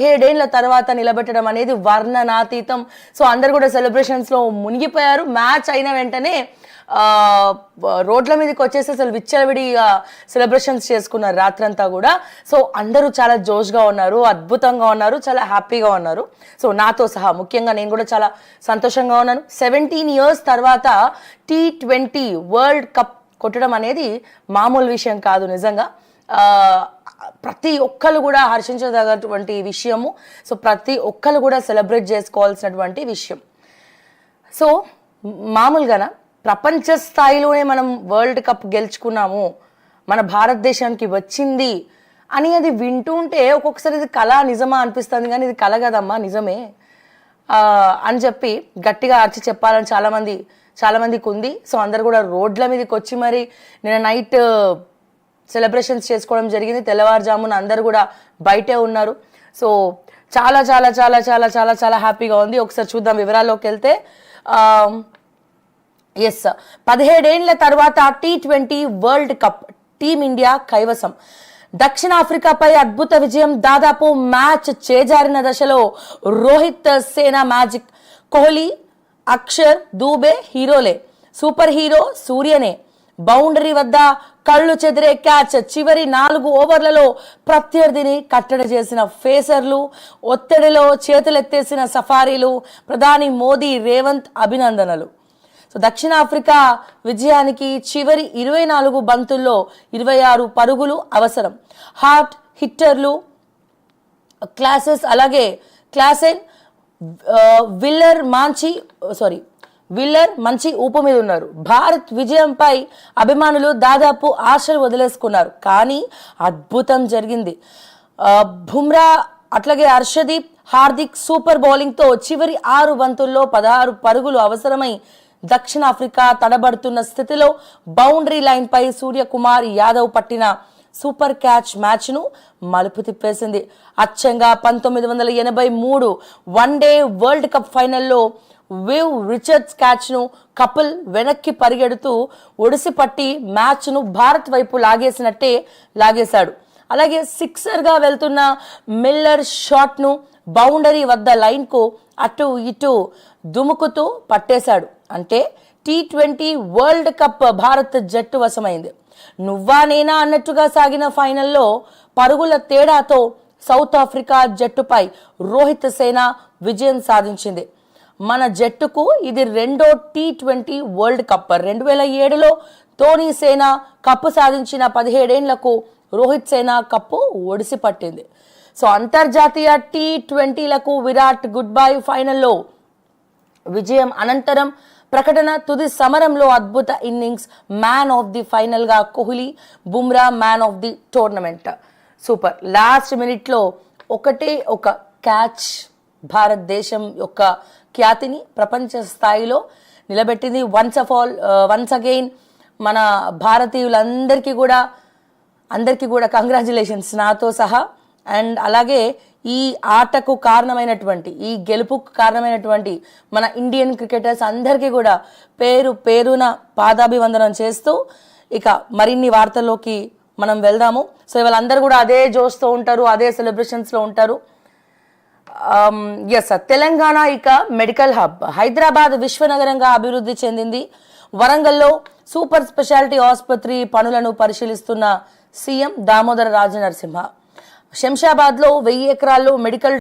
17 ఏళ్ల తర్వాత నిలబెట్టడం అనేది వర్ణనాతీతం. సో అందరు కూడా సెలబ్రేషన్స్ లో మునిగిపోయారు. మ్యాచ్ అయిన వెంటనే రోడ్ల మీదకి వచ్చేసి అసలు విచ్చలవిడిగా సెలబ్రేషన్స్ చేసుకున్నారు రాత్రంతా కూడా. సో అందరూ చాలా జోష్గా ఉన్నారు, అద్భుతంగా ఉన్నారు, చాలా హ్యాపీగా ఉన్నారు. సో నాతో సహా ముఖ్యంగా నేను కూడా చాలా సంతోషంగా ఉన్నాను. 17 years తర్వాత T20 వరల్డ్ కప్ కొట్టడం అనేది మామూలు విషయం కాదు నిజంగా. ప్రతి ఒక్కరు కూడా హర్షించదగినటువంటి విషయము. సో ప్రతి ఒక్కరు కూడా సెలబ్రేట్ చేసుకోవాల్సినటువంటి విషయం. సో మామూలుగాన ప్రపంచ స్థాయిలోనే మనం వరల్డ్ కప్ గెలుచుకున్నాము, మన భారతదేశానికి వచ్చింది అని అది వింటూ ఉంటే ఒక్కొక్కసారి ఇది కళ నిజమా అనిపిస్తుంది. కానీ ఇది కళ కదమ్మా, నిజమే అని చెప్పి గట్టిగా అరిచి చెప్పాలని చాలామందికి ఉంది. సో అందరు కూడా రోడ్ల మీదకి వచ్చి మరి నిన్న నైట్ సెలబ్రేషన్స్ చేసుకోవడం జరిగింది. తెల్లవారుజామున అందరు కూడా బయటే ఉన్నారు. సో చాలా చాలా చాలా చాలా చాలా చాలా హ్యాపీగా ఉంది. ఒకసారి చూద్దాం వివరాల్లోకి వెళ్తే. 17 ఏళ్ల తర్వాత T20 వరల్డ్ కప్ టీమిండియా కైవసం. దక్షిణాఫ్రికాపై అద్భుత విజయం. దాదాపు మ్యాచ్ చేజారిన దశలో రోహిత్ సేనా మ్యాజిక్. కోహ్లీ, అక్షర్, దూబే హీరోలే, సూపర్ హీరో సూర్యనే. బౌండరీ వద్ద కళ్ళు చెదిరే క్యాచ్. చివరి 4 ఓవర్లలో ప్రత్యర్థిని కట్టడి చేసిన ఫేసర్లు, ఒత్తిడిలో చేతులెత్తేసిన సఫారీలు. ప్రధాని మోదీ, రేవంత్ అభినందనలు. సో దక్షిణాఫ్రికా విజయానికి చివరి 24 బంతుల్లో 26 పరుగులు అవసరం. హార్ట్ హిట్టర్లు అలాగే క్లాసెన్, విల్లర్ మంచి ఊపు మీద ఉన్నారు. భారత్ విజయంపై అభిమానులు దాదాపు ఆశలు వదిలేసుకున్నారు. కానీ అద్భుతం జరిగింది. బుమ్రా అట్లాగే హర్షదీప్, హార్దిక్ సూపర్ బౌలింగ్తో చివరి 6 బంతుల్లో 16 పరుగులు అవసరమై దక్షిణాఫ్రికా తడబడుతున్న స్థితిలో బౌండరీ లైన్ పై సూర్యకుమార్ యాదవ్ పట్టిన సూపర్ క్యాచ్ మ్యాచ్ను మలుపు తిప్పేసింది. అచ్చంగా 1983 వన్డే వరల్డ్ కప్ ఫైనల్లో వివ్ రిచర్డ్స్ క్యాచ్ను కపిల్ వెనక్కి పరిగెడుతూ ఒడిసిపట్టి మ్యాచ్ను భారత్ వైపు లాగేసినట్టే లాగేశాడు. అలాగే సిక్సర్గా వెళ్తున్న మిల్లర్ షాట్ను బౌండరీ వద్ద లైన్కు అటు ఇటు దుముకుతూ పట్టేశాడు. అంటే T20 వరల్డ్ కప్ భారత్ జట్టు వశమైంది. నువ్వా నేనా అన్నట్టుగా సాగిన ఫైనల్లో పరుగుల తేడాతో సౌత్ ఆఫ్రికా జట్టుపై రోహిత్ సేన విజయం సాధించింది. మన జట్టుకు ఇది రెండో T20 వరల్డ్ కప్. 2007లో ధోనీ సేన కప్పు సాధించిన 17 ఏళ్లకు రోహిత్ సేన కప్పు ఒడిసి పట్టింది. సో అంతర్జాతీయ T20లకు విరాట్ గుడ్ బై. ఫైనల్లో విజయం అనంతరం ప్రకటన. తుది సమరంలో అద్భుత innings. Man of the final గా Kohli, Bumrah man of the tournament. Super. Last మినిట్లో ఒకటే ఒక క్యాచ్ భారతదేశం యొక్క ఖ్యాతిని ప్రపంచ స్థాయిలో నిలబెట్టింది. వన్స్ అగైన్ మన భారతీయులందరికీ కూడా కంగ్రాచులేషన్స్ నాతో సహా. అండ్ అలాగే ఈ ఆటకు కారణమైనటువంటి, ఈ గెలుపుకు కారణమైనటువంటి మన ఇండియన్ క్రికెటర్స్ అందరికీ కూడా పేరున పాదాభివందనం చేస్తూ ఇక మరిన్ని వార్తల్లోకి మనం వెళ్దాము. సో వాళ్ళందరూ కూడా అదే జోష్తో ఉంటారు, అదే సెలబ్రేషన్స్లో ఉంటారు. తెలంగాణ ఇక మెడికల్ హబ్. హైదరాబాద్ విశ్వనగరంగా అభివృద్ధి చెందింది. వరంగల్లో సూపర్ స్పెషాలిటీ ఆసుపత్రి పనులను పరిశీలిస్తున్న సీఎం దామోదర రాజనరసింహ. శంషాబాద్లో 1000 ఎకరాల్లో మెడికల్